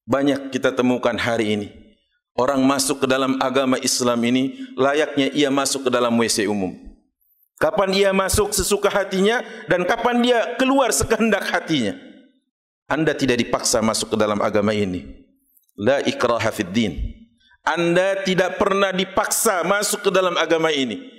banyak kita temukan hari ini. Orang masuk ke dalam agama Islam ini layaknya ia masuk ke dalam WC umum. Kapan ia masuk sesuka hatinya dan kapan dia keluar sekehendak hatinya. Anda tidak dipaksa masuk ke dalam agama ini. La ikraha fid din. Anda tidak pernah dipaksa masuk ke dalam agama ini.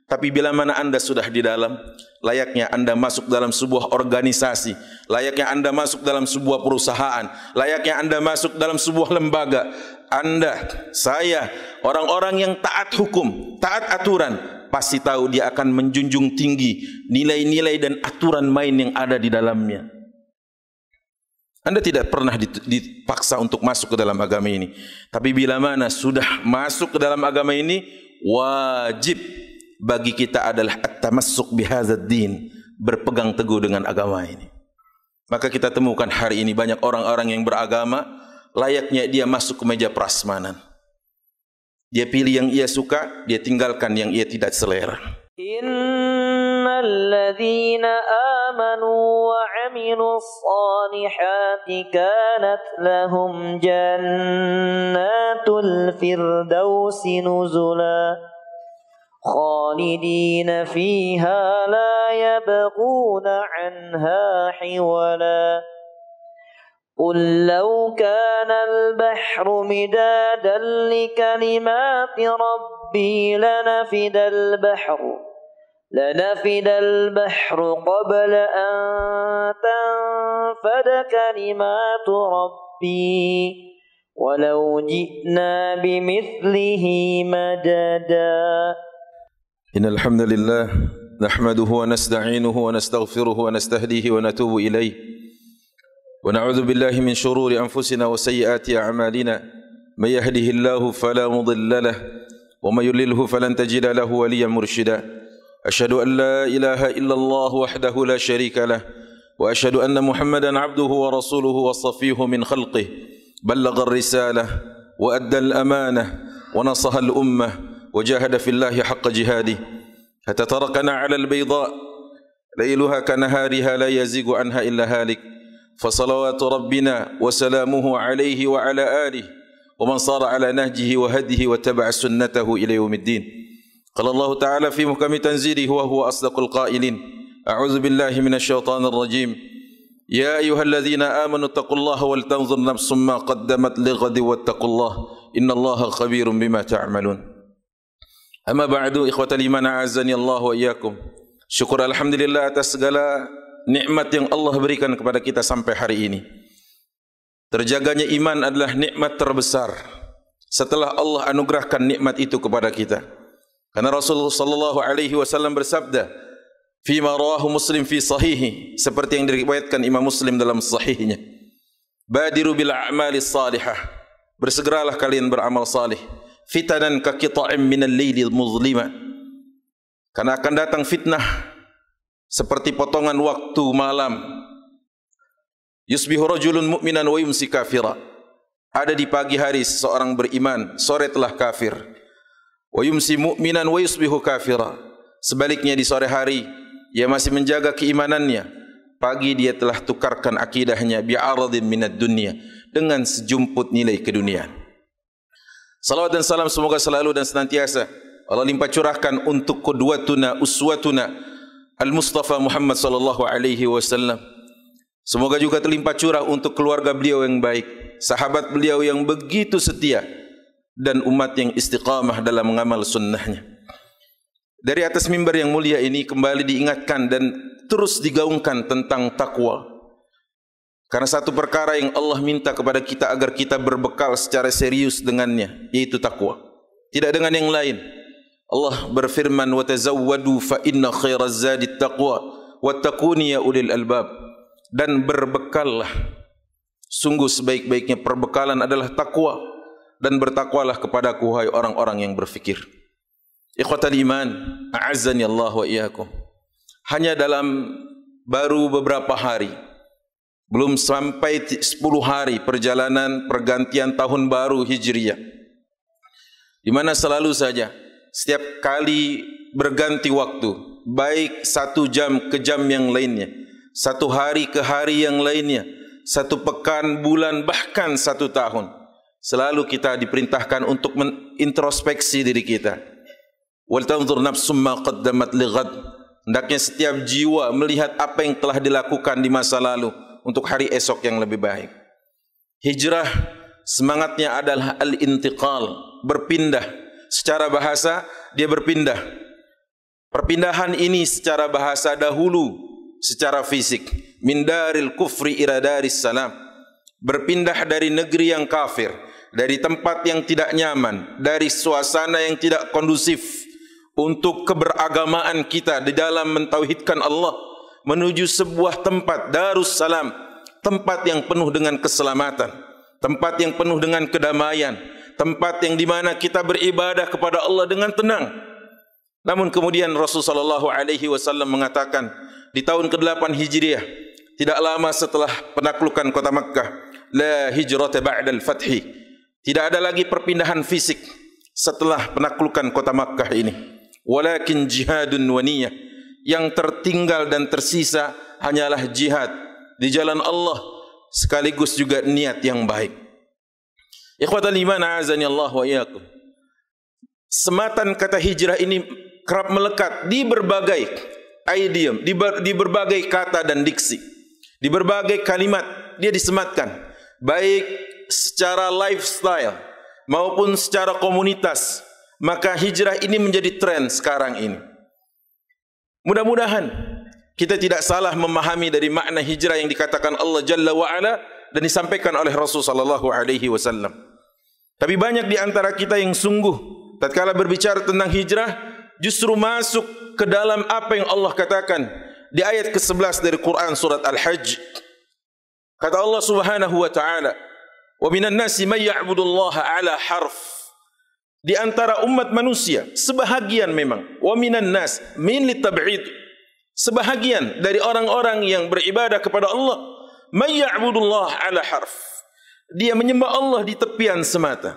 Tapi bila mana Anda sudah di dalam, layaknya Anda masuk dalam sebuah organisasi, layaknya Anda masuk dalam sebuah perusahaan, layaknya Anda masuk dalam sebuah lembaga. Anda, saya, orang-orang yang taat hukum, taat aturan, pasti tahu dia akan menjunjung tinggi nilai-nilai dan aturan main yang ada di dalamnya. Anda tidak pernah dipaksa untuk masuk ke dalam agama ini. Tapi bila mana sudah masuk ke dalam agama ini, wajib bagi kita adalah at-tamassuk bihadzal din, berpegang teguh dengan agama ini. Maka kita temukan hari ini banyak orang-orang yang beragama layaknya dia masuk ke meja prasmanan. Dia pilih yang ia suka, dia tinggalkan yang ia tidak selera. Innal ladzina amanu wa 'amilus salihati kanat lahum jannatul firdausi nuzula خالدين فيها لا يبغون عنها حولا قل لو كان البحر مدادا لكلمات ربي لنفد البحر قبل أن تنفد كلمات ربي ولو جئنا بمثله مددا إن الحمد لله نحمده ونستعينه ونستغفره ونستهديه ونتوب إليه ونعوذ بالله من شرور أنفسنا وسيئات أعمالنا من يهده الله فلا مضل له ومن يضلله فلن تجد له وليا مرشدا أشهد أن لا إله إلا الله وحده لا شريك له وأشهد أن محمدا عبده ورسوله وصفيه من خلقه بلغ الرسالة وأدى الأمانة ونصح الأمة وجاهد في الله حق جهاده حتى تركنا على البيضاء ليلها كنهارها لا يزيغ عنها إلا هالك فصلوات ربنا وسلامه عليه وعلى آله ومن صار على نهجه وهديه واتبع سنته إلى يوم الدين. قال الله تعالى في محكم تنزيله وهو أصدق القائلين أعوذ بالله من الشيطان الرجيم يا أيها الذين آمنوا اتقوا الله ولتنظر نفس ما قدمت لغد واتقوا الله إن الله خبير بما تعملون. Amma ba'du ikhwatal iman a'azzani Allah wa iyyakum. Syukur alhamdulillah atas segala nikmat yang Allah berikan kepada kita sampai hari ini. Terjaganya iman adalah nikmat terbesar setelah Allah anugerahkan nikmat itu kepada kita. Karena Rasulullah sallallahu alaihi wasallam bersabda, "Fima rawahu Muslim fi sahihi," seperti yang diriwayatkan Imam Muslim dalam sahihnya. "Badiru bil a'mali salihah." Bersegeralah kalian beramal salih. Fitanan ka qita'im minal lailil muzlima. Karena akan datang fitnah seperti potongan waktu malam. Yusbihu rajulun mu'minan wa yumsi kafira. Ada di pagi hari seseorang beriman, sore telah kafir. Wa yumsi mu'minan wa yusbihu kafira. Sebaliknya di sore hari ia masih menjaga keimanannya. Pagi dia telah tukarkan akidahnya bi'aradin minad dunya, dengan sejumput nilai keduniaan. Salawat dan salam semoga selalu dan senantiasa Allah limpah curahkan untuk qudwatuna uswatuna Al-Mustafa Muhammad sallallahu alaihi wasallam. Semoga juga terlimpah curah untuk keluarga beliau yang baik, sahabat beliau yang begitu setia, dan umat yang istiqamah dalam mengamal sunnahnya. Dari atas mimbar yang mulia ini kembali diingatkan dan terus digaungkan tentang takwa. Karena satu perkara yang Allah minta kepada kita agar kita berbekal secara serius dengannya, yaitu takwa. Tidak dengan yang lain. Allah berfirman, "Wa tazawwadu fa inna khairaz zadi taqwa, wattaquni ya ulil albab." Dan berbekallah. Sungguh sebaik-baiknya perbekalan adalah takwa, dan bertakwalah kepadaku wahai orang-orang yang berfikir. Ikhwatal iman, a'azzani Allah wa iyyakum. Hanya dalam baru beberapa hari, belum sampai 10 hari perjalanan pergantian tahun baru Hijriyah, di mana selalu saja setiap kali berganti waktu, baik 1 jam ke jam yang lainnya, 1 hari ke hari yang lainnya, 1 pekan, bulan, bahkan 1 tahun. Selalu kita diperintahkan untuk menintrospeksi diri kita. Wal tanzur nafsum ma qaddamat lighad. Hendaknya setiap jiwa melihat apa yang telah dilakukan di masa lalu untuk hari esok yang lebih baik. Hijrah semangatnya adalah al-intiqal, berpindah. Secara bahasa dia berpindah. Perpindahan ini secara bahasa dahulu, secara fisik, min daril kufri ila daris salam, berpindah dari negeri yang kafir, dari tempat yang tidak nyaman, dari suasana yang tidak kondusif untuk keberagamaan kita di dalam mentauhidkan Allah, menuju sebuah tempat darus salam, tempat yang penuh dengan keselamatan, tempat yang penuh dengan kedamaian, tempat yang di mana kita beribadah kepada Allah dengan tenang. Namun kemudian Rasulullah SAW mengatakan di tahun ke-8 Hijriah, tidak lama setelah penaklukan kota Makkah, la hijrata ba'dal fathi, tidak ada lagi perpindahan fisik setelah penaklukan kota Makkah ini, walakin jihadun wa niyyah, yang tertinggal dan tersisa hanyalah jihad di jalan Allah sekaligus juga niat yang baik. Ikhwatal iman a'azani Allah wa iyyakum. Sematan kata hijrah ini kerap melekat di berbagai idiom, di berbagai kata dan diksi, di berbagai kalimat dia disematkan, baik secara lifestyle maupun secara komunitas. Maka hijrah ini menjadi tren sekarang ini. Mudah-mudahan kita tidak salah memahami dari makna hijrah yang dikatakan Allah Jalla wa Ala dan disampaikan oleh Rasul sallallahu alaihi wasallam. Tapi banyak di antara kita yang sungguh tatkala berbicara tentang hijrah justru masuk ke dalam apa yang Allah katakan di ayat ke-11 dari Quran surat Al-Hajj. Kata Allah Subhanahu wa taala, "Wa minan nasi may ya'budullaha 'ala harf." Di antara umat manusia sebahagian memang, wa minan nas min litab'id, sebahagian dari orang-orang yang beribadah kepada Allah, may ya'budullaha 'ala harf. Dia menyembah Allah di tepian semata.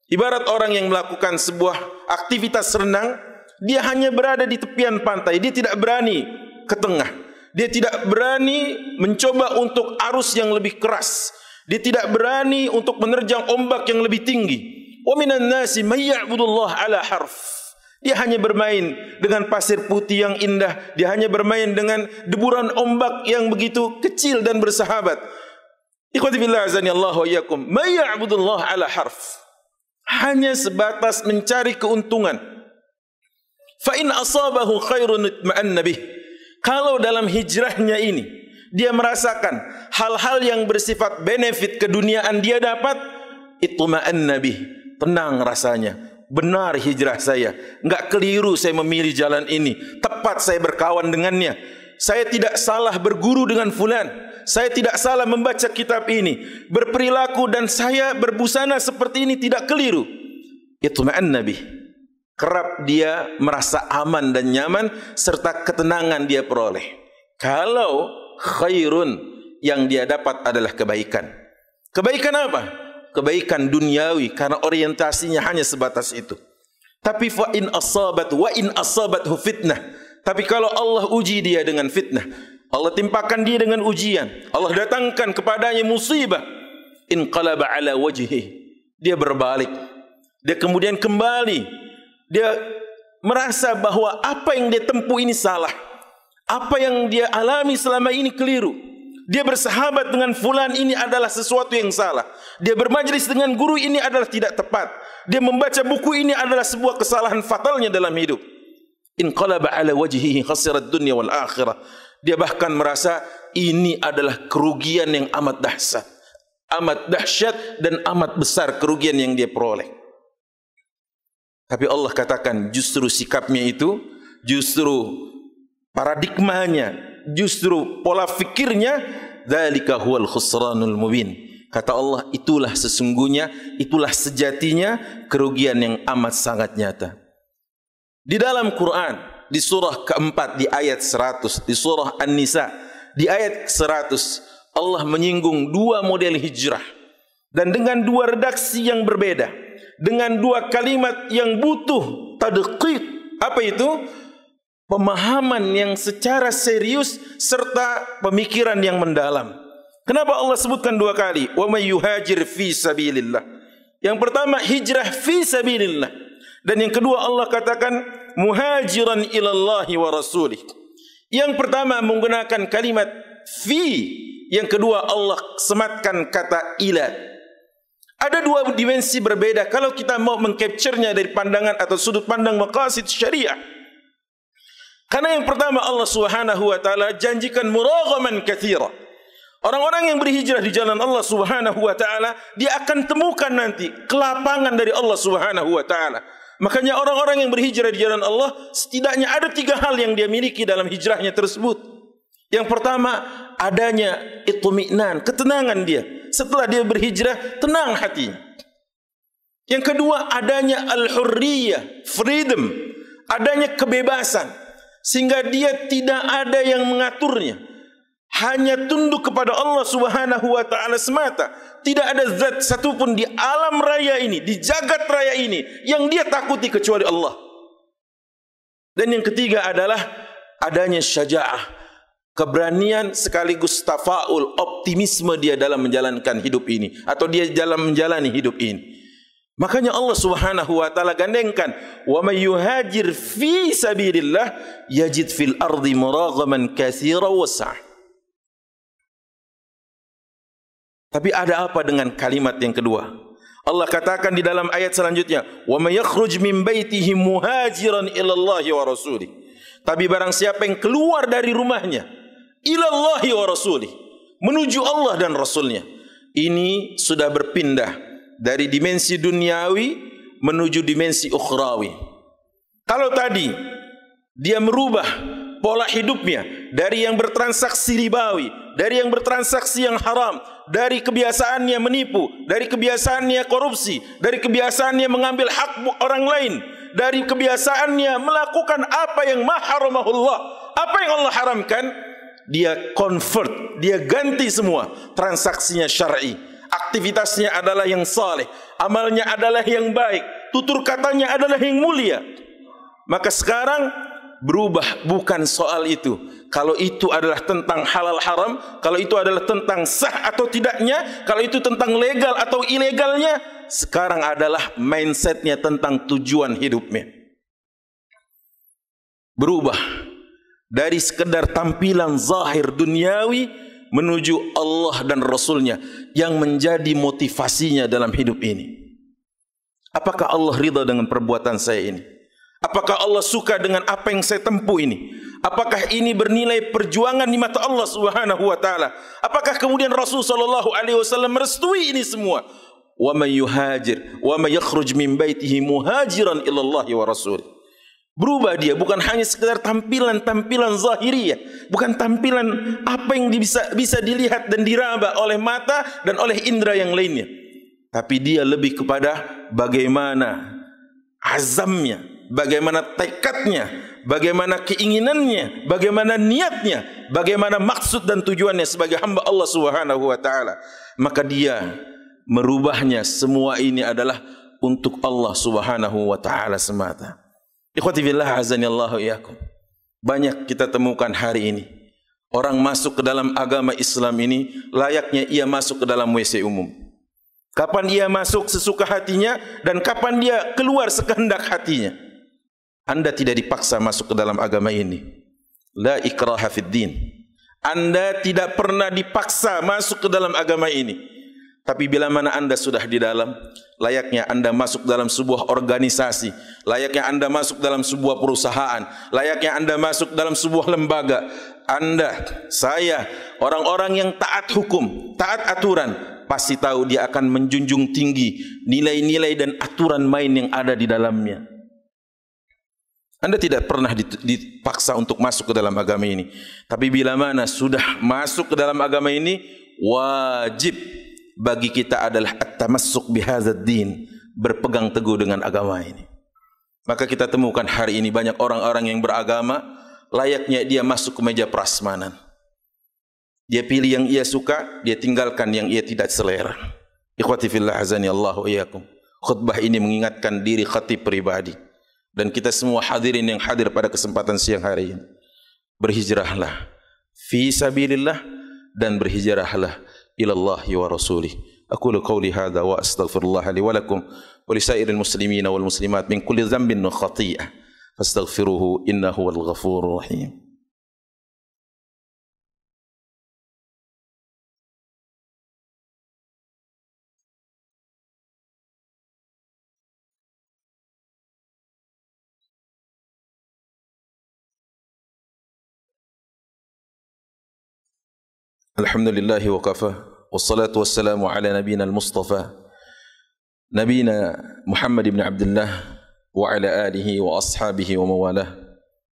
Ibarat orang yang melakukan sebuah aktivitas renang, dia hanya berada di tepian pantai, dia tidak berani ke tengah, dia tidak berani mencoba untuk arus yang lebih keras, dia tidak berani untuk menerjang ombak yang lebih tinggi. Wa minan nasi may ya'budullaha 'ala harf. Dia hanya bermain dengan pasir putih yang indah, dia hanya bermain dengan deburan ombak yang begitu kecil dan bersahabat. Ikhwati fillah azani Allah wa iyyakum, may ya'budullaha 'ala harf. Hanya sebatas mencari keuntungan. Fa in asabahu khairun itma'anna bih. Kalau dalam hijrahnya ini dia merasakan hal-hal yang bersifat benefit keduniaan dia dapat, itma'anna bih, tenang rasanya. Benar hijrah saya, enggak keliru saya memilih jalan ini, tepat saya berkawan dengannya. Saya tidak salah berguru dengan fulan, saya tidak salah membaca kitab ini, berperilaku dan saya berbusana seperti ini tidak keliru. Itma'anna bih. Kerap dia merasa aman dan nyaman serta ketenangan dia peroleh. Kalau khairun, yang dia dapat adalah kebaikan. Kebaikan apa? Kebaikan duniawi, karena orientasinya hanya sebatas itu. Tapi fa in asabat wa in asabathu fitnah. Tapi kalau Allah uji dia dengan fitnah, Allah timpakan dia dengan ujian, Allah datangkan kepadanya musibah, inqalaba ala wajhihi, dia berbalik, dia kemudian kembali, dia merasa bahwa apa yang dia tempuh ini salah, apa yang dia alami selama ini keliru. Dia bersahabat dengan fulan ini adalah sesuatu yang salah, dia bermajlis dengan guru ini adalah tidak tepat, dia membaca buku ini adalah sebuah kesalahan fatalnya dalam hidup. Inqalaba ala wajhihi khasirat dunya wal akhirah. Dia bahkan merasa ini adalah kerugian yang amat dahsyat dan amat besar kerugian yang dia peroleh. Tapi Allah katakan justru sikapnya itu, justru paradigmanya, justru pola fikirnya, dzalika huwal khusranul mubin. Kata Allah, itulah sesungguhnya, itulah sejatinya kerugian yang amat sangat nyata. Di dalam Quran, di surah keempat, di ayat 100, di surah An-Nisa, di ayat 100, Allah menyinggung dua model hijrah. Dan dengan dua redaksi yang berbeda, dengan dua kalimat yang butuh tadqiq. Apa itu? Pemahaman yang secara serius serta pemikiran yang mendalam. Kenapa Allah sebutkan 2 kali? Wa may yuhajir fi sabilillah. Yang pertama hijrah fi sabilillah. Dan yang kedua Allah katakan muhajiran ilallahi wa rasulih. Yang pertama menggunakan kalimat fi, yang kedua Allah sematkan kata ila. Ada 2 dimensi berbeda kalau kita mau mengcapture-nya dari pandangan atau sudut pandang maqasid syariah. Karena yang pertama Allah Subhanahu wa taala janjikan muraghaman katsira. Orang-orang yang berhijrah di jalan Allah Subhanahu wa taala, dia akan temukan nanti kelapangan dari Allah Subhanahu wa taala. Makanya orang-orang yang berhijrah di jalan Allah setidaknya ada 3 hal yang dia miliki dalam hijrahnya tersebut. Yang pertama, adanya itmi'nan, ketenangan dia. Setelah dia berhijrah, tenang hatinya. Yang kedua, adanya al-hurriyah, freedom, adanya kebebasan, sehingga dia tidak ada yang mengaturnya. Hanya tunduk kepada Allah Subhanahu wa taala semata. Tidak ada zat satupun di alam raya ini, di jagat raya ini yang dia takuti kecuali Allah. Dan yang ketiga adalah adanya syaja'ah, keberanian sekaligus tafaul, optimisme dia dalam menjalankan hidup ini atau dia dalam menjalani hidup ini. Makanya Allah Subhanahu wa taala gandengkan wa may yuhajir fi sabilillah yajid fil ardi muraghaman katsira was'a. Tapi ada apa dengan kalimat yang kedua? Allah katakan di dalam ayat selanjutnya, "Wa may yakhruj min baitihi muhajiran ila Allahi wa rasulih." Tapi barang siapa yang keluar dari rumahnya ila Allahi wa rasulih, menuju Allah dan Rasulnya, ini sudah berpindah dari dimensi duniawi menuju dimensi ukhrawi. Kalau tadi dia merubah pola hidupnya dari yang bertransaksi ribawi, dari yang bertransaksi yang haram, dari kebiasaannya menipu, dari kebiasaannya korupsi, dari kebiasaannya mengambil hak orang lain, dari kebiasaannya melakukan apa yang maharamahullah, apa yang Allah haramkan, dia convert, dia ganti semua transaksinya syar'i, aktivitasnya adalah yang saleh, amalnya adalah yang baik, tutur katanya adalah yang mulia. Maka sekarang berubah bukan soal itu. Kalau itu adalah tentang halal haram, kalau itu adalah tentang sah atau tidaknya, kalau itu tentang legal atau ilegalnya, sekarang adalah mindsetnya tentang tujuan hidupnya. Berubah dari sekedar tampilan zahir duniawi menuju Allah dan Rasulnya yang menjadi motivasinya dalam hidup ini. Apakah Allah ridha dengan perbuatan saya ini? Apakah Allah suka dengan apa yang saya tempuh ini? Apakah ini bernilai perjuangan di mata Allah Subhanahu wa taala? Apakah kemudian Rasul sallallahu alaihi wasallam merestui ini semua? Wa may yuhajir wa may yakhruj min baitihi muhajiran ila Allah wa rasul. Berubah dia bukan hanya sekedar tampilan-tampilan zahiriyah, bukan tampilan apa yang bisa dilihat dan diraba oleh mata dan oleh indera yang lainnya. Tapi dia lebih kepada bagaimana azamnya, bagaimana tekadnya, bagaimana keinginannya, bagaimana niatnya, bagaimana maksud dan tujuannya sebagai hamba Allah Subhanahu wa taala. Maka dia merubahnya semua ini adalah untuk Allah Subhanahu wa taala semata. Ikhwati fillah azanillahu iyyakum. Banyak kita temukan hari ini orang masuk ke dalam agama Islam ini layaknya ia masuk ke dalam WC umum. Kapan ia masuk sesuka hatinya dan kapan dia keluar sekehendak hatinya. Anda tidak dipaksa masuk ke dalam agama ini. La ikraha fid din. Anda tidak pernah dipaksa masuk ke dalam agama ini. Tapi bila mana Anda sudah di dalam, layaknya Anda masuk dalam sebuah organisasi, layaknya Anda masuk dalam sebuah perusahaan, layaknya Anda masuk dalam sebuah lembaga. Anda, saya, orang-orang yang taat hukum, taat aturan, pasti tahu dia akan menjunjung tinggi nilai-nilai dan aturan main yang ada di dalamnya. Anda tidak pernah dipaksa untuk masuk ke dalam agama ini. Tapi bila mana sudah masuk ke dalam agama ini, wajib bagi kita adalah at-tamassuk bihadzal din, berpegang teguh dengan agama ini. Maka kita temukan hari ini banyak orang-orang yang beragama layaknya dia masuk ke meja prasmanan. Dia pilih yang ia suka, dia tinggalkan yang ia tidak selera. Ikhwati fillah azani Allahu iyyakum. Khutbah ini mengingatkan diri khatib pribadi dan kita semua hadirin yang hadir pada kesempatan siang hari ini. Berhijrahlah fi sabilillah dan berhijrahlah إلى الله ورسوله. أقول قولي هذا وأستغفر الله لي ولكم ولسائر المسلمين والمسلمات من كل ذنب وخطيئة فاستغفروه إنه هو الغفور الرحيم. الحمد لله وكفى والصلاة والسلام على نبينا المصطفى نبينا محمد بن عبد الله وعلى آله وأصحابه وموالاه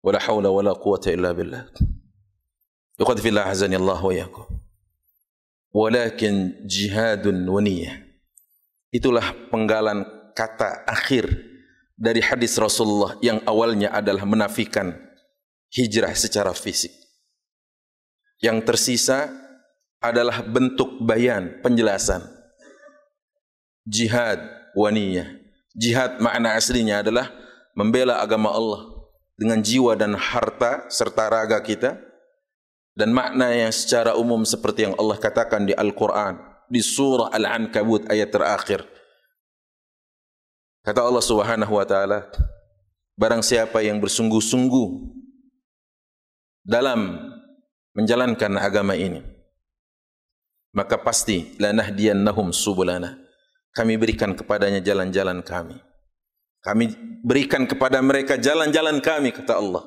ولا حول ولا قوة إلا بالله. يقول في الله عزني الله وإياكم. ولكن جهاد ونية. Itulah penggalan kata akhir dari hadis Rasulullah yang awalnya adalah menafikan hijrah secara fisik. Yang tersisa adalah bentuk bayan, penjelasan. Jihad waniyah. Jihad makna aslinya adalah membela agama Allah dengan jiwa dan harta serta raga kita. Dan makna yang secara umum seperti yang Allah katakan di Al-Quran, di surah Al-Ankabut ayat terakhir. Kata Allah Subhanahu wa Ta'ala, barang siapa yang bersungguh-sungguh dalam menjalankan agama ini, maka pasti lanahdiyannahum subulana. Kami berikan kepadanya jalan-jalan kami. Kami berikan kepada mereka jalan-jalan kami, kata Allah.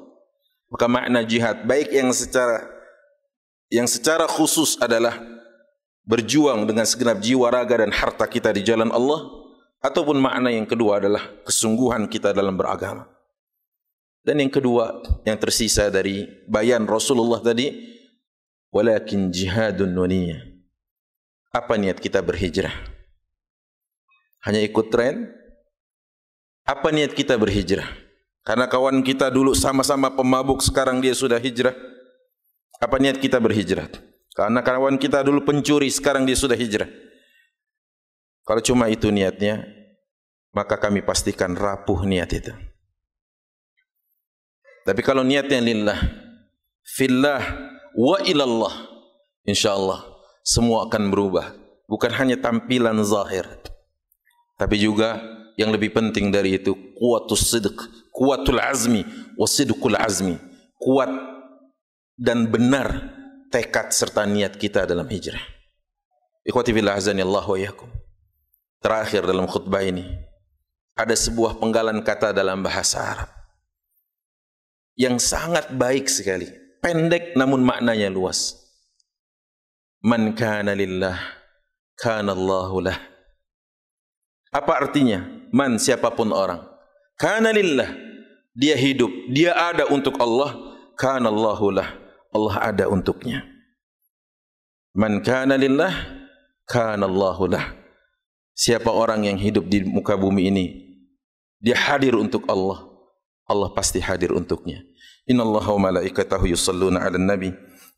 Maka makna jihad baik yang secara khusus adalah berjuang dengan segenap jiwa, raga dan harta kita di jalan Allah, ataupun makna yang kedua adalah kesungguhan kita dalam beragama. Dan yang kedua yang tersisa dari bayan Rasulullah tadi, walakin jihadun waniyah. Apa niat kita berhijrah? Hanya ikut tren? Apa niat kita berhijrah? Karena kawan kita dulu sama-sama pemabuk, sekarang dia sudah hijrah. Apa niat kita berhijrah? Karena kawan kita dulu pencuri, sekarang dia sudah hijrah. Kalau cuma itu niatnya, maka kami pastikan rapuh niat itu. Tapi kalau niatnya lillah, fillah, wa ilallah, insyaallah semua akan berubah. Bukan hanya tampilan zahir, tapi juga yang lebih penting dari itu, kuatus sidq, kuatul azmi, wasidqul azmi. Kuat dan benar tekad serta niat kita dalam hijrah. Ikhwati fillah azani Allah wa iyyakum. Terakhir dalam khutbah ini, ada sebuah penggalan kata dalam bahasa Arab yang sangat baik sekali. Pendek namun maknanya luas. Man kana lillah, kana Allahu lah. Apa artinya? Man, siapapun orang. Kana lillah, dia hidup, dia ada untuk Allah. Kana Allahu lah, Allah ada untuknya. Man kana lillah, kana Allahu lah. Siapa orang yang hidup di muka bumi ini, dia hadir untuk Allah, Allah pasti hadir untuknya. Innallaha wa malaikatahu yusalluna 'alan nabi.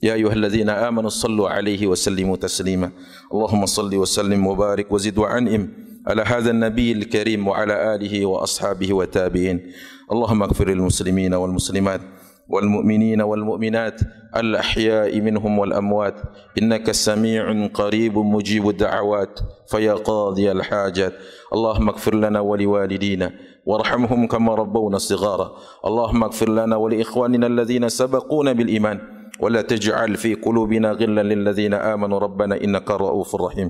Ya ayyuhalladzina amanu sallu 'alaihi wa sallimu taslima. Allahumma salli wa sallim wa barik wa zid wa an'im ala hadzal nabiyil karim wa ala alihi wa ashabihi wa tabi'in. Allahumma ighfir lil muslimina wal muslimat wal mu'minina wal mu'minat al ahya'i minhum wal amwat innaka sami'un qaribun mujibud da'awat faya qadiyal hajat. Allahumma ighfir lana wa liwalidina warhamhum kama rabbawna shighara. Allahumma ighfir lana wa li ikhwanina alladhina sabaquna bil iman ولا تجعل في قلوبنا غلا للذين آمنوا ربنا إنك رؤوف رحيم.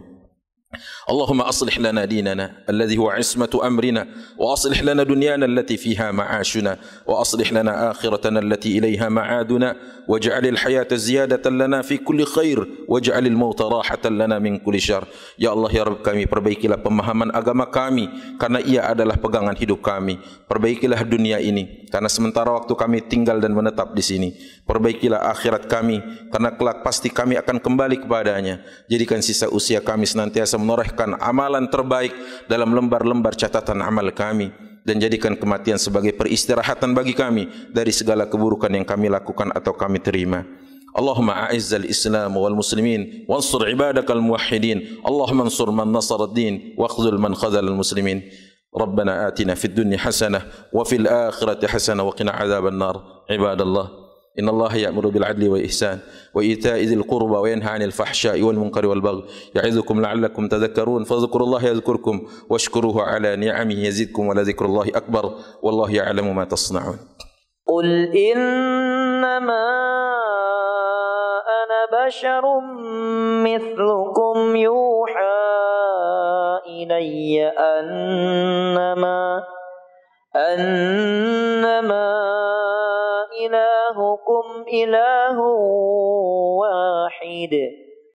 اللهم أصلح لنا ديننا الذي هو عصمة أمرنا وأصلح لنا دنيانا التي فيها معاشنا وأصلح لنا آخرتنا التي إليها معادنا واجعل الحياة زيادة لنا في كل خير واجعل الموت راحة لنا من كل شر. Ya Allah ya Rabb, kami perbaikilah pemahaman agama kami karena ia adalah pegangan hidup kami. Perbaikilah dunia ini karena sementara waktu kami tinggal dan menetap di sini. Perbaikilah akhirat kami karena kelak pasti kami akan kembali kepadanya. Jadikan sisa usia kami senantiasa menorehkan amalan terbaik dalam lembar-lembar catatan amal kami, dan jadikan kematian sebagai peristirahatan bagi kami dari segala keburukan yang kami lakukan atau kami terima. Allahumma a'izzal Islam wal muslimin wansur ibadakal muwahhidin. Allahumma ansur man nasara ad-din wa khzul man khazala al-muslimin. Rabbana atina fid dunya hasanah wa fil akhirati hasanah wa qina adzaban nar. Ibadallah, إن الله يأمر بالعدل والإحسان وإيتاء ذي القربى وينهى عن الفحشاء والمنكر والبغي يعظكم لعلكم تذكرون فاذكروا الله يذكركم واشكروه على نعمه يزدكم ولذكر الله أكبر والله يعلم ما تصنعون. قل إنما أنا بشر مثلكم يوحى إلي أنما إلهكم إله واحد